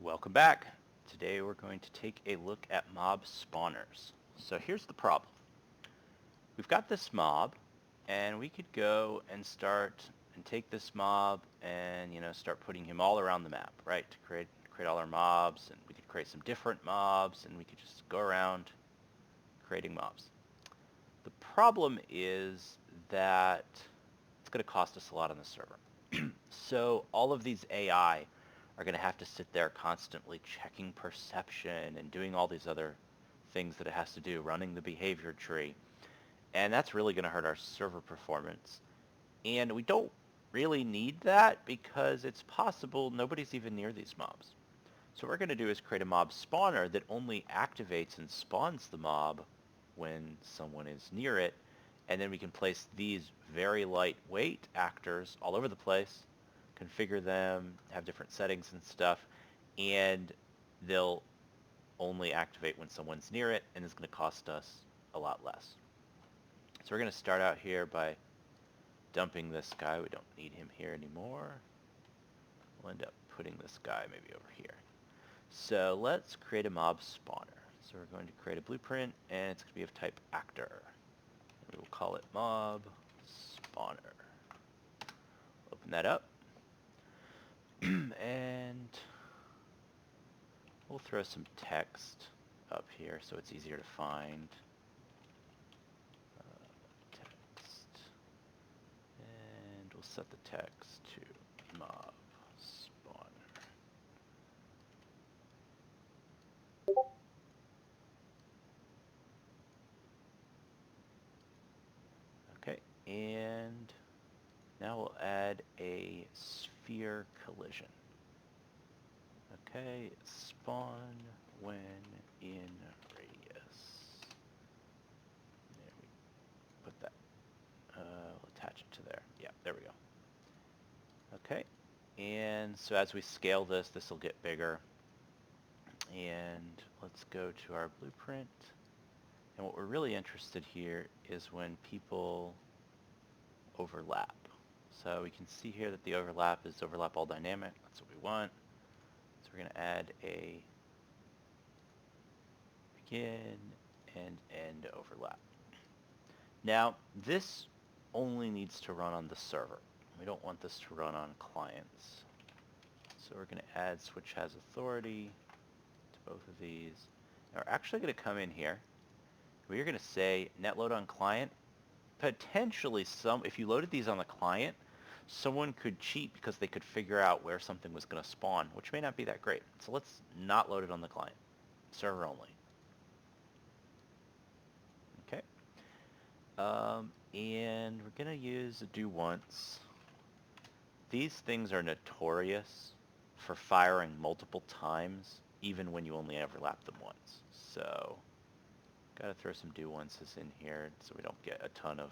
Welcome back. Today we're going to take a look at mob spawners. So here's the problem. We've got this mob, and we could go and start and take this mob and start putting him all around the map, right? To create all our mobs, and we could create some different mobs, and we could just go around creating mobs. The problem is that it's going to cost us a lot on the server. So all of these AI are going to have to sit there constantly checking perception and doing all these other things that it has to do, running the behavior tree. And that's really going to hurt our server performance. And we don't really need that because it's possible nobody's even near these mobs. So what we're going to do is create a mob spawner that only activates and spawns the mob when someone is near it. And then we can place these very lightweight actors all over the place, configure them, have different settings and stuff, and they'll only activate when someone's near it, and it's going to cost us a lot less. So we're going to start out here by dumping this guy. We don't need him here anymore. We'll end up putting this guy maybe over here. So let's create a mob spawner. So we're going to create a blueprint, and it's going to be of type actor. We will call it mob spawner. Open that up. And we'll throw some text up here so it's easier to find. Text. And we'll set the text to mob spawner. Okay, and now we'll add a sphere collision. Okay, spawn when in radius. There we put that. We'll attach it to there. Yeah, there we go. Okay, and so as we scale this, this will get bigger. And let's go to our blueprint. And what we're really interested here is when people overlap. So we can see here that the overlap is overlap all dynamic. That's what we want. So we're going to add a begin and end overlap. Now, this only needs to run on the server. We don't want this to run on clients. So we're going to add switch has authority to both of these. Now we're actually going to come in here. We're going to say netload on client. Potentially if you loaded these on the client, someone could cheat because they could figure out where something was going to spawn, which may not be that great. So let's not load it on the client. Server only. Okay. And we're going to use a do once. These things are notorious for firing multiple times, even when you only overlap them once. So, gotta throw some do onces in here so we don't get a ton of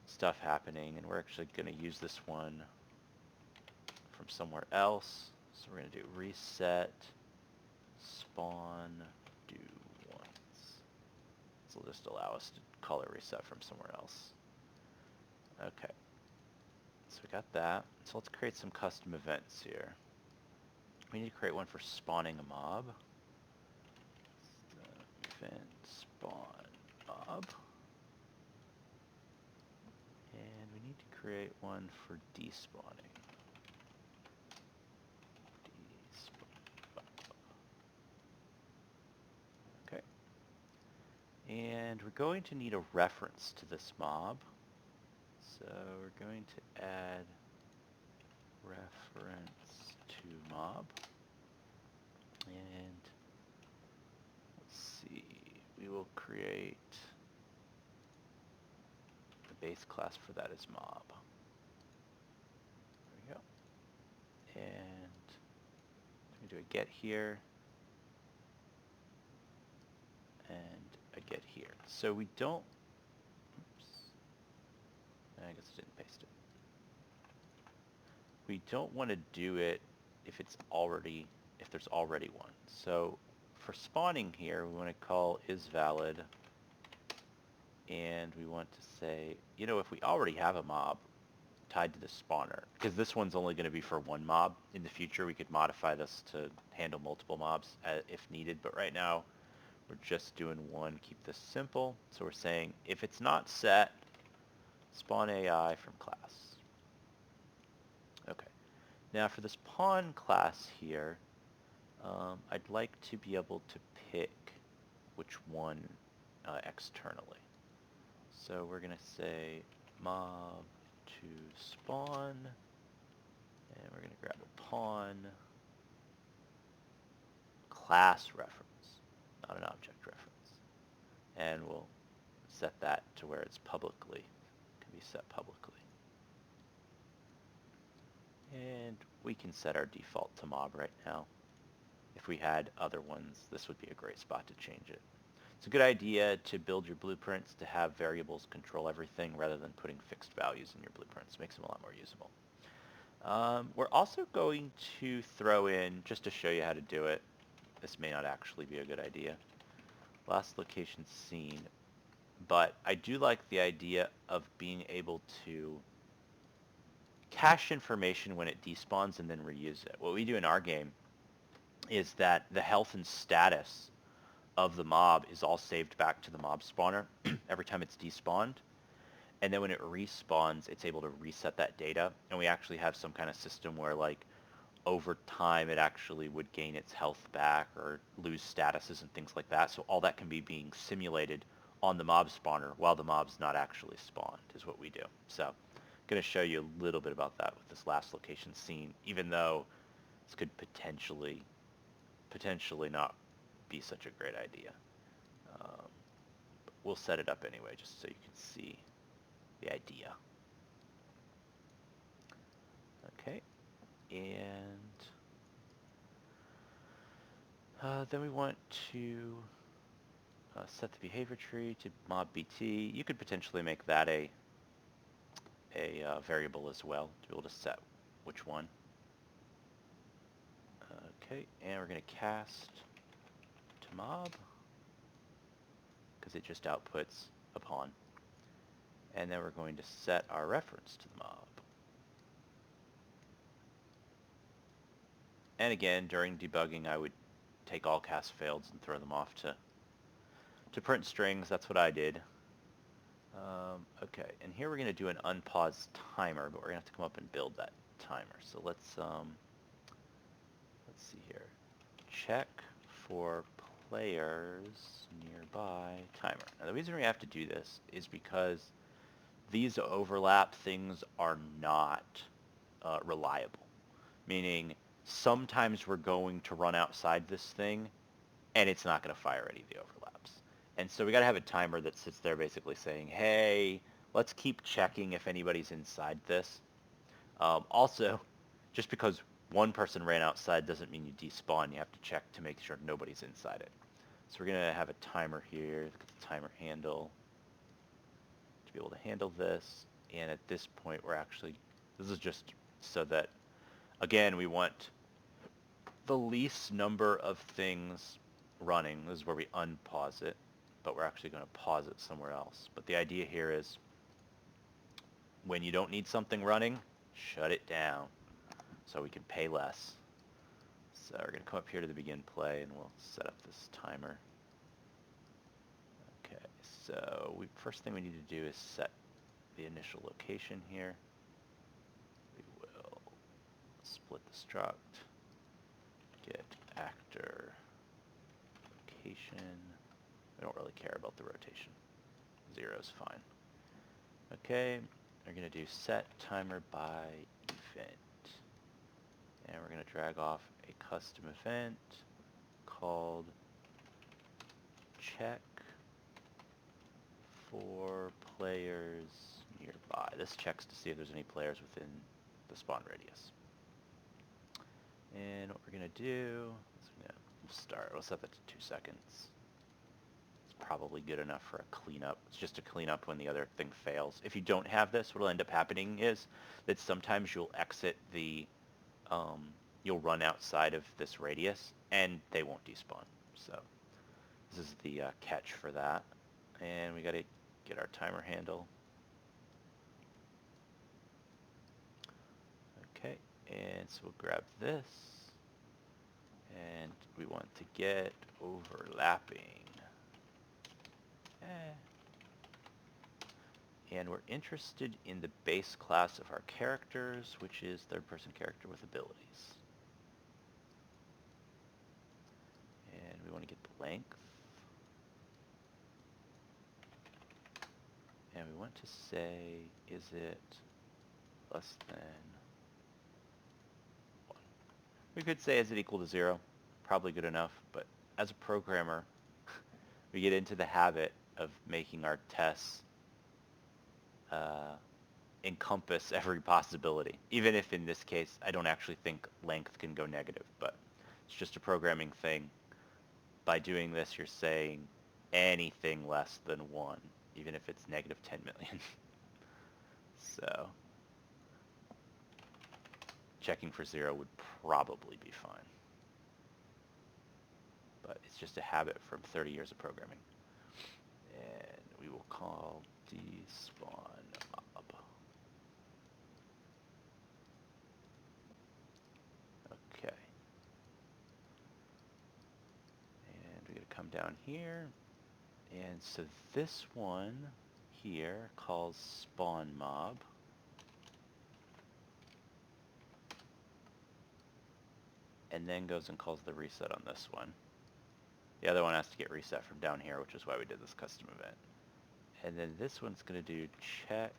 stuff happening. And we're actually going to use this one from somewhere else. So we're going to do reset, spawn, do once. This will just allow us to call it reset from somewhere else. Okay. So we got that. So let's create some custom events here. We need to create one for spawning a mob. Event spawn mob. And we need to create one for despawning. Okay. And we're going to need a reference to this mob. So we're going to add reference to mob. And let's see, we will create the base class for that as mob. There we go. And we do a get here and a get here. So we don't, oops, I guess I didn't paste it. We don't want to do it if there's already one. So for spawning here, we want to call isValid, and we want to say, if we already have a mob, tied to the spawner, because this one's only going to be for one mob. In the future, we could modify this to handle multiple mobs if needed, but right now, we're just doing one. Keep this simple. So we're saying if it's not set, spawn AI from class. Okay. Now for this pawn class here, I'd like to be able to pick which one externally. So we're going to say mob to spawn, and we're going to grab a pawn class reference, not an object reference. And we'll set that to where it's publicly, can be set publicly. And we can set our default to mob right now. If we had other ones, this would be a great spot to change it. It's a good idea to build your blueprints to have variables control everything rather than putting fixed values in your blueprints. Makes them a lot more usable. We're also going to throw in, just to show you how to do it, this may not actually be a good idea, last location seen, but I do like the idea of being able to cache information when it despawns and then reuse it. What we do in our game is that the health and status of the mob is all saved back to the mob spawner every time it's despawned. And then when it respawns, it's able to reset that data. And we actually have some kind of system where, like, over time it actually would gain its health back or lose statuses and things like that. So all that can be being simulated on the mob spawner while the mob's not actually spawned is what we do. So I'm going to show you a little bit about that with this last location scene, even though this could potentially not be such a great idea. But we'll set it up anyway just so you can see the idea. Okay, and then we want to set the behavior tree to mob BT. You could potentially make that a variable as well to be able to set which one. Okay, and we're going to cast to mob because it just outputs a pawn. And then we're going to set our reference to the mob. And again, during debugging, I would take all cast faileds and throw them off to print strings. That's what I did. Okay, and here we're going to do an unpause timer, but we're going to have to come up and build that timer. So let's see here. Check for players nearby timer. Now the reason we have to do this is because these overlap things are not reliable. Meaning sometimes we're going to run outside this thing and it's not going to fire any of the overlaps. And so we got to have a timer that sits there basically saying, hey, let's keep checking if anybody's inside this. Also, just because one person ran outside doesn't mean you despawn. You have to check to make sure nobody's inside it. So we're going to have a timer here. Look at the timer handle to be able to handle this. And at this point, we're actually, this is just so that, again, we want the least number of things running. This is where we unpause it, but we're actually going to pause it somewhere else. But the idea here is when you don't need something running, shut it down so we can pay less. So we're going to come up here to the begin play and we'll set up this timer. Okay, so first thing we need to do is set the initial location here. We will split the struct, get actor location. We don't really care about the rotation. 0 is fine. Okay, we're going to do set timer by event. And we're going to drag off a custom event called check for players nearby. This checks to see if there's any players within the spawn radius. And what we're going to do is we'll set that to 2 seconds. It's probably good enough for a cleanup. It's just a cleanup when the other thing fails. If you don't have this, what will end up happening is that sometimes you'll exit the you'll run outside of this radius and they won't despawn. So this is the catch for that. And we got to get our timer handle. And so we'll grab this, and we want to get overlapping. And we're interested in the base class of our characters, which is third-person character with abilities. And we want to get the length. And we want to say, is it less than 1? We could say, is it equal to 0? Probably good enough, but as a programmer, we get into the habit of making our tests encompass every possibility. Even if in this case, I don't actually think length can go negative, but it's just a programming thing. By doing this, you're saying anything less than 1, even if it's negative 10 million. So checking for 0 would probably be fine. But it's just a habit from 30 years of programming. And we will call Despawn mob. Okay. And we're going to come down here. And so this one here calls spawn mob. And then goes and calls the reset on this one. The other one has to get reset from down here, which is why we did this custom event. And then this one's going to do check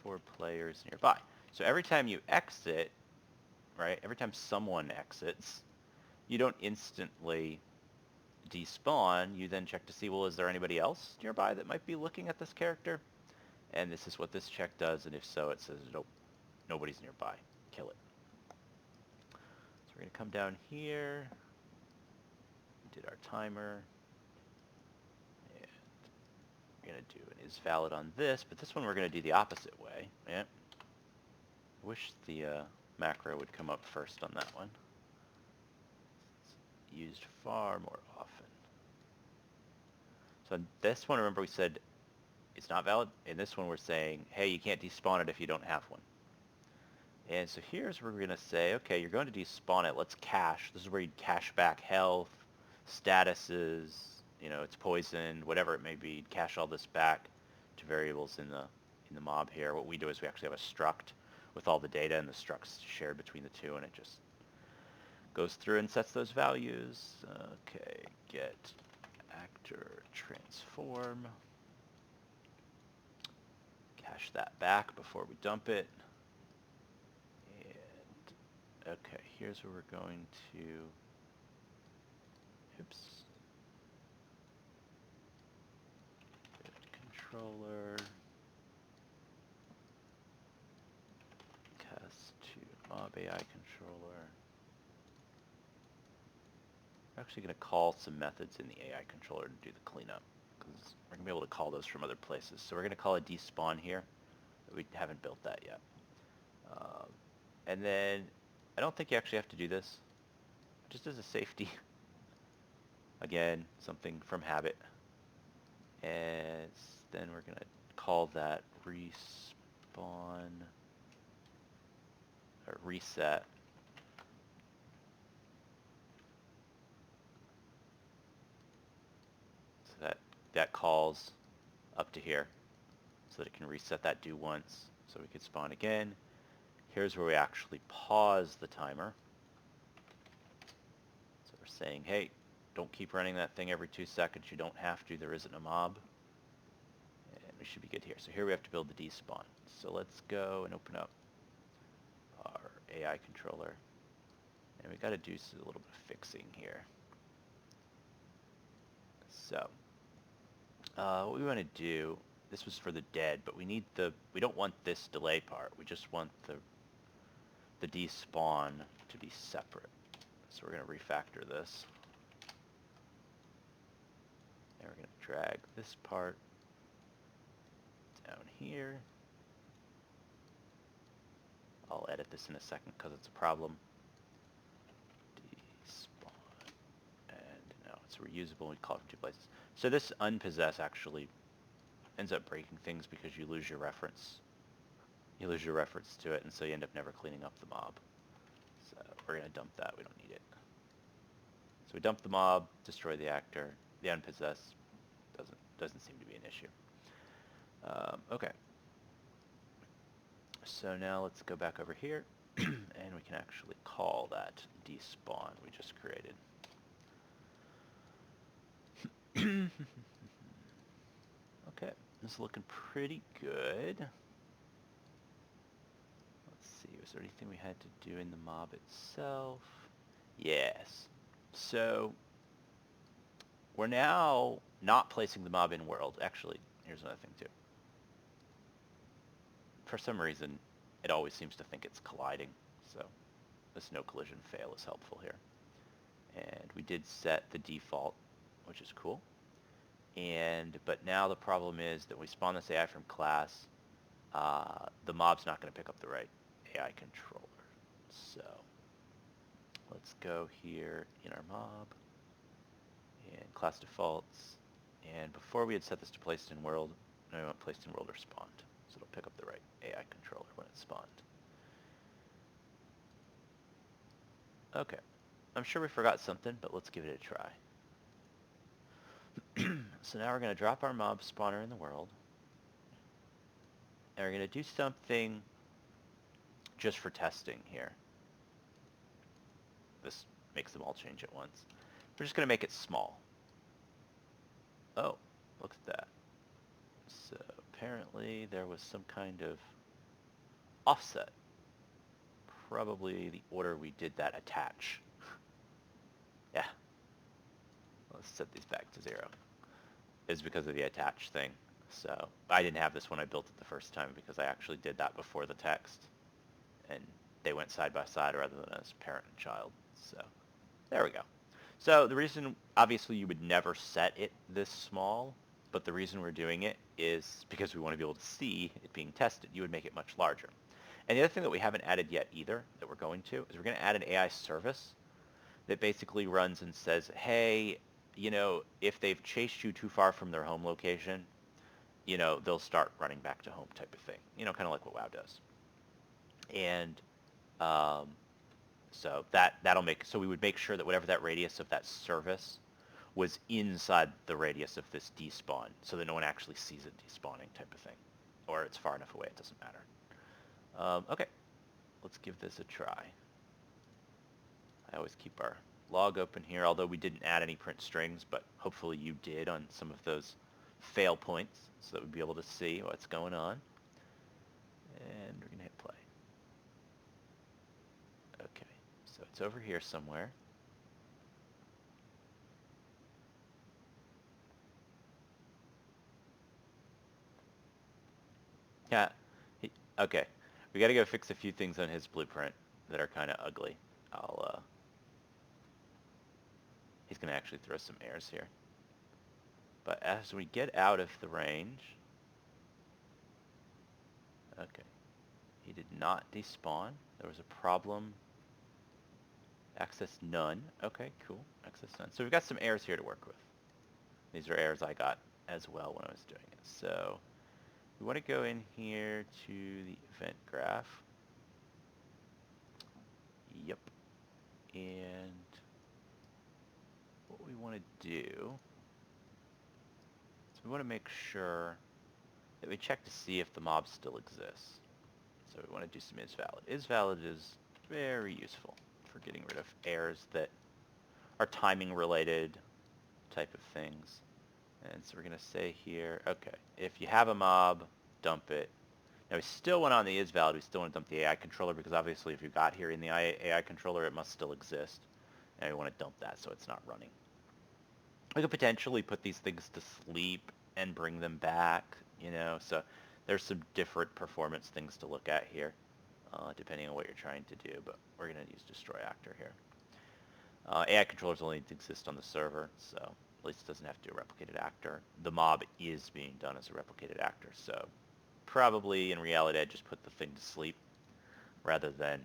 for players nearby. So every time you exit, right, every time someone exits, you don't instantly despawn. You then check to see, well, is there anybody else nearby that might be looking at this character? And this is what this check does, and if so, it says, nope, nobody's nearby. Kill it. So we're going to come down here. We did our timer. And we're going to do an is valid on this, but this one we're going to do the opposite way. Yeah. I wish the macro would come up first on that one. It's used far more often. So on this one, remember we said it's not valid. In this one, we're saying, hey, you can't despawn it if you don't have one. And so here's where we're going to say, okay, you're going to despawn it. Let's cache. This is where you'd cache back health, statuses, you know, it's poisoned, whatever it may be. You'd cache all this back to variables in the mob here. What we do is we actually have a struct with all the data, and the struct's shared between the two, and it just goes through and sets those values. Okay, get actor transform. Cache that back before we dump it. And okay, here's where we're going to, oops, controller, cast to mob AI controller. We're actually going to call some methods in the AI controller to do the cleanup, because we're going to be able to call those from other places. So we're going to call a despawn here. We haven't built that yet. And then I don't think you actually have to do this, just as a safety. Again, something from habit. And then we're going to call that respawn or reset. So that calls up to here so that it can reset that do once so we could spawn again. Here's where we actually pause the timer. So we're saying, hey, don't keep running that thing every 2 seconds. You don't have to. There isn't a mob. And we should be good here. So here we have to build the despawn. So let's go and open up our AI controller. And we got to do a little bit of fixing here. So what we want to do, this was for the dead, but we don't want this delay part. We just want the despawn to be separate. So we're going to refactor this. And we're going to drag this part down here. I'll edit this in a second because it's a problem. Despawn. And no, it's reusable. We call it from 2 places. So this unpossess actually ends up breaking things because you lose your reference. You lose your reference to it, and so you end up never cleaning up the mob. we're going to dump that. We don't need it. So we dump the mob, destroy the actor. The unpossessed doesn't seem to be an issue. Okay. So now let's go back over here, and we can actually call that despawn we just created. Okay, this is looking pretty good. Let's see, was there anything we had to do in the mob itself? Yes. So we're now not placing the mob in world. Actually, here's another thing too. For some reason, it always seems to think it's colliding, so this no collision fail is helpful here. And we did set the default, which is cool. But now the problem is that we spawn this AI from class, the mob's not going to pick up the right AI controller. So let's go here in our mob and class defaults. And before we had set this to placed in world, now we want placed in world or spawned. So it'll pick up the right AI controller when it's spawned. Okay. I'm sure we forgot something, but let's give it a try. So now we're going to drop our mob spawner in the world. And we're going to do something just for testing here. This makes them all change at once. We're just going to make it small. Oh, look at that. So apparently there was some kind of offset. Probably the order we did that attach. Yeah. Let's set these back to 0. Is because of the attach thing. So I didn't have this when I built it the first time because I actually did that before the text. And they went side by side rather than as parent and child. So there we go. So the reason, obviously you would never set it this small, but the reason we're doing it is because we want to be able to see it being tested. You would make it much larger. And the other thing that we haven't added yet either, that we're going to, is we're going to add an AI service that basically runs and says, hey, you know, if they've chased you too far from their home location, you know, they'll start running back to home type of thing. You know, kind of like what WoW does. And so that'll make, so we would make sure that whatever that radius of that service was inside the radius of this despawn, so that no one actually sees it despawning type of thing. Or it's far enough away, it doesn't matter. Okay, let's give this a try. I always keep our log open here, although we didn't add any print strings, but hopefully you did on some of those fail points, so that we'd be able to see what's going on. And we're going to hit play. Okay, so it's over here somewhere. Yeah, okay. We got to go fix a few things on his blueprint that are kind of ugly. He's going to actually throw some airs here. But as we get out of the range, okay, he did not despawn. There was a problem. Access none. Okay, cool. Access none. So we've got some errors here to work with. These are errors I got as well when I was doing it. So we want to go in here to the event graph. Yep. And what we want to do is we want to make sure that we check to see if the mob still exists. So we want to do some isValid. isValid is very useful for getting rid of errors that are timing related type of things. And so we're going to say here, okay, if you have a mob, dump it. Now we still want on the isValid, we still want to dump the AI controller because obviously if you got here in the AI controller, it must still exist. And we want to dump that so it's not running. We could potentially put these things to sleep and bring them back, you know, so there's some different performance things to look at here, depending on what you're trying to do, but we're going to use destroy actor here. AI controllers only exist on the server, so at least it doesn't have to do a replicated actor. The mob is being done as a replicated actor, so probably in reality I'd just put the thing to sleep rather than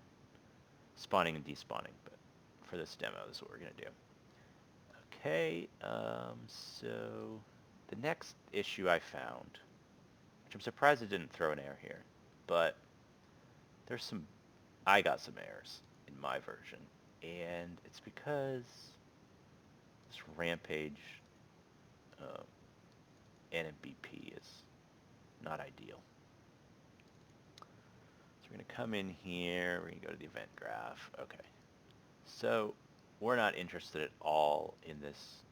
spawning and despawning, but for this demo this is what we're going to do. Okay, so the next issue I found, which I'm surprised it didn't throw an error here, but there's some, I got some errors. in my version, and it's because this Rampage NMBP is not ideal. So we're going to come in here, we're going to go to the event graph. Okay. So we're not interested at all in this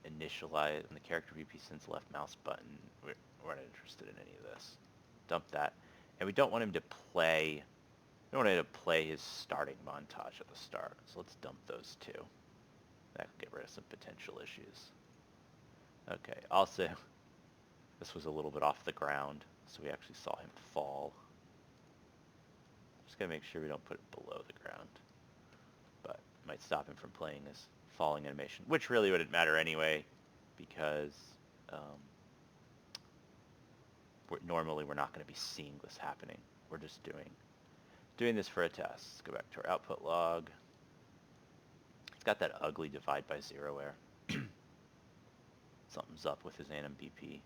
initialize in the character VP since left mouse button. We're not interested in any of this. Dump that. And we don't want him to play, we don't want him to play his starting montage at the start. So let's dump those two. That can get rid of some potential issues. Okay, also, this was a little bit off the ground, so we actually saw him fall. Just gotta make sure we don't put it below the ground. But it might stop him from playing his falling animation, which really wouldn't matter anyway, because normally we're not going to be seeing this happening. We're just doing this for a test. Let's go back to our output log. It's got that ugly divide by zero error. Something's up with his anim BP.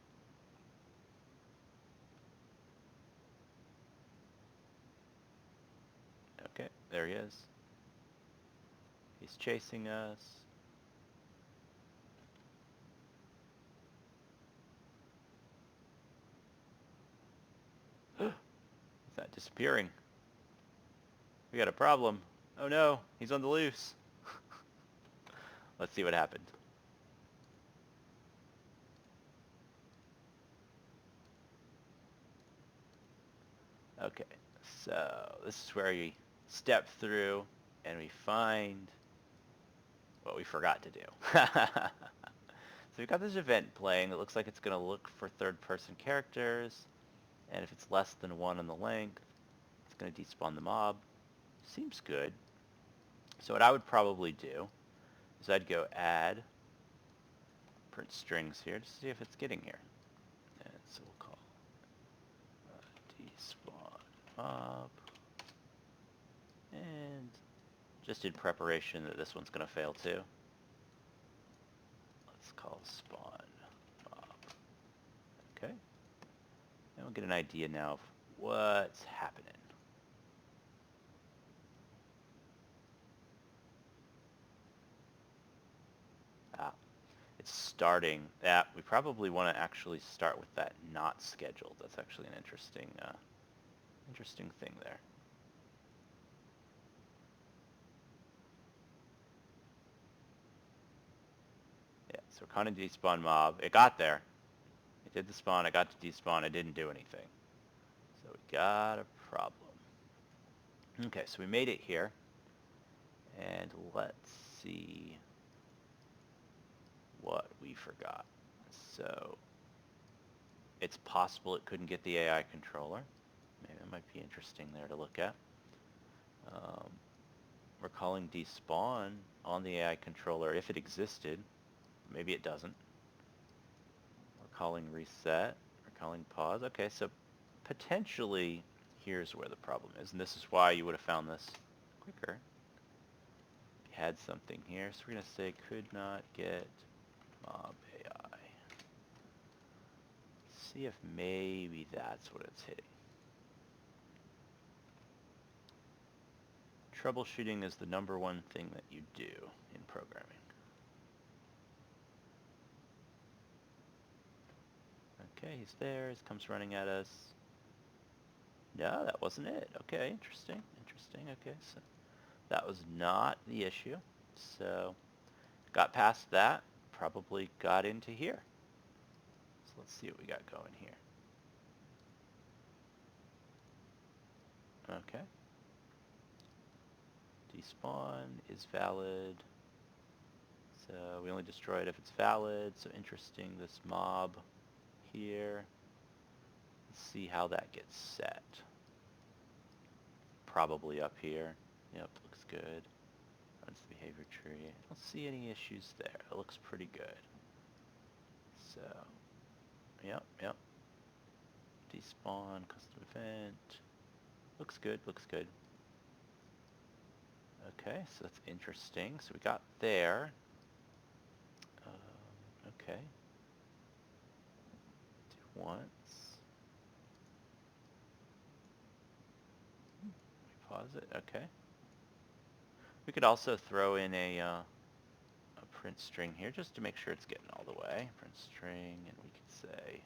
Okay, there he is. He's chasing us. Is that disappearing? We got a problem. Oh no, he's on the loose. Let's see what happened. Okay, so this is where we step through and we find what we forgot to do. So we've got this event playing. It looks like it's going to look for third-person characters, and if it's less than 1 in the length, it's going to despawn the mob. Seems good. So what I would probably do is I'd go add print strings here to see if it's getting here. And so we'll call despawn mob. And just in preparation that this one's going to fail too, let's call spawn mob. Okay. And we'll get an idea now of what's happening. It's starting. Yeah, we probably want to actually start with that not scheduled. That's actually an interesting thing there. Yeah, so we're calling despawn mob. It got there. It did the spawn. I got to despawn. It didn't do anything. So we got a problem. Okay, so we made it here. And let's see what we forgot. So it's possible it couldn't get the AI controller. Maybe that might be interesting there to look at. We're calling despawn on the AI controller if it existed. Maybe it doesn't. We're calling reset. We're calling pause. Okay, so potentially here's where the problem is, and this is why you would have found this quicker. You had something here, so we're going to say could not get mob AI. See if maybe that's what it's hitting. Troubleshooting is the #1 thing that you do in programming. Okay, he's there. He comes running at us. No, that wasn't it. Okay, interesting. Okay, so that was not the issue. So got past that. Probably got into here. So let's see what we got going here. Okay. Despawn is valid. So we only destroy it if it's valid. So interesting, this mob here. Let's see how that gets set. Probably up here. Yep, looks good. Runs the behavior tree. I don't see any issues there. It looks pretty good. So, yep. Despawn, custom event. Looks good. Okay, so that's interesting. So we got there. Okay. Do once. We pause it. Okay. We could also throw in a print string here just to make sure it's getting all the way. Print string, and we could say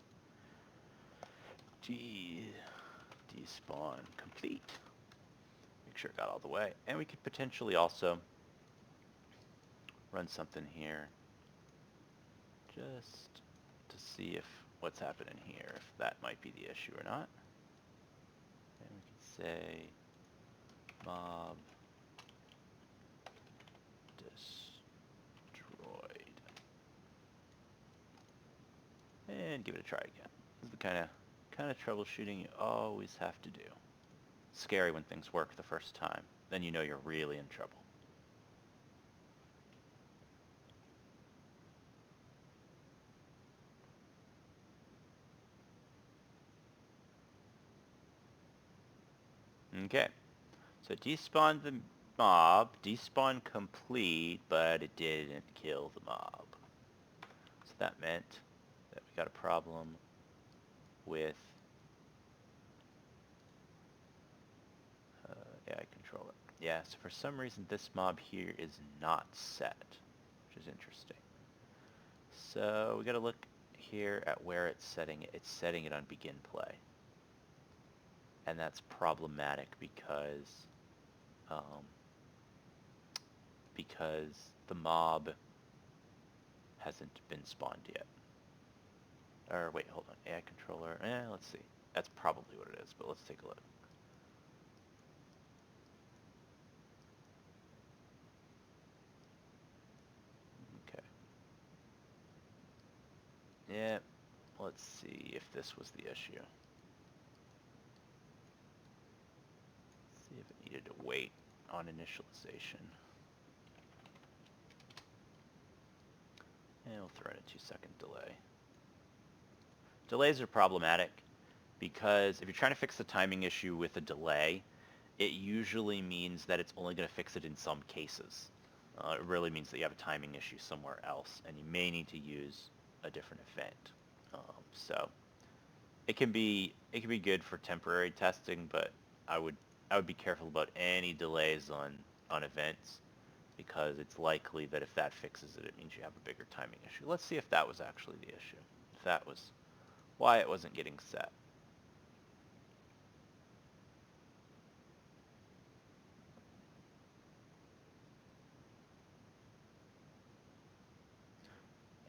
despawn complete. Make sure it got all the way. And we could potentially also run something here just to see if what's happening here, if that might be the issue or not. And we could say mob destroyed. And give it a try again. This is the kind of troubleshooting you always have to do. It's scary when things work the first time. Then you know you're really in trouble. Okay, so despawned the mob, despawn complete, but it didn't kill the mob. So that meant that we got a problem with AI controller. Yeah, so for some reason this mob here is not set, which is interesting. So we got to look here at where it's setting it. It's setting it on begin play. And that's problematic because the mob hasn't been spawned yet. Or wait, hold on. AI controller. Let's see. That's probably what it is, but let's take a look. Okay. Yeah. Let's see if this was the issue. Let's see if it needed to wait on initialization. And we'll throw in a 2-second delay. Delays are problematic because if you're trying to fix the timing issue with a delay, it usually means that it's only going to fix it in some cases. It really means that you have a timing issue somewhere else, and you may need to use a different event. So it can be good for temporary testing, but I would be careful about any delays on events, because it's likely that if that fixes it, it means you have a bigger timing issue. Let's see if that was actually the issue. If that was why it wasn't getting set.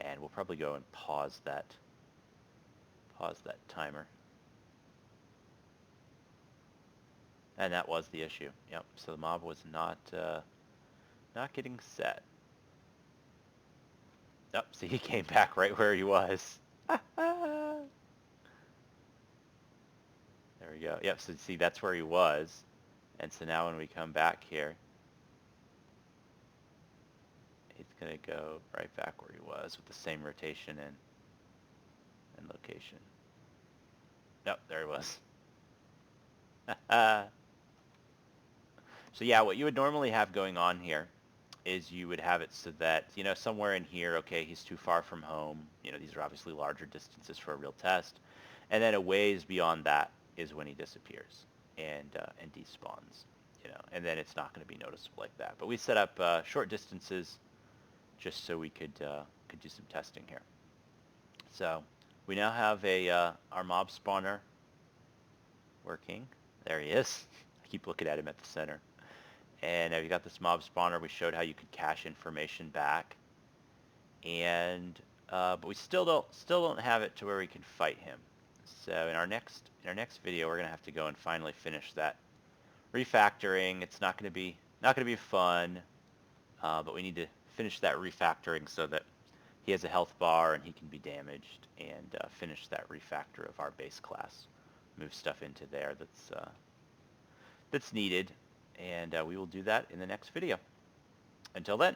And we'll probably go and pause that timer. And that was the issue. Yep. So the mob was not getting set. Yep. See, he came back right where he was. There we go. Yep. So see, that's where he was. And so now when we come back here, it's going to go right back where he was with the same rotation and location. Yep, there he was. So yeah, what you would normally have going on here is you would have it so that, somewhere in here, okay, he's too far from home. These are obviously larger distances for a real test. And then a ways beyond that is when he disappears and despawns, and then it's not going to be noticeable like that. But we set up short distances just so we could do some testing here. So we now have our mob spawner working. There he is. I keep looking at him at the center. And now you got this mob spawner. We showed how you could cache information back, and but we still don't have it to where we can fight him. So in our next video, we're gonna have to go and finally finish that refactoring. It's not gonna be fun, but we need to finish that refactoring so that he has a health bar and he can be damaged, and finish that refactor of our base class. Move stuff into there that's needed. And we will do that in the next video. Until then.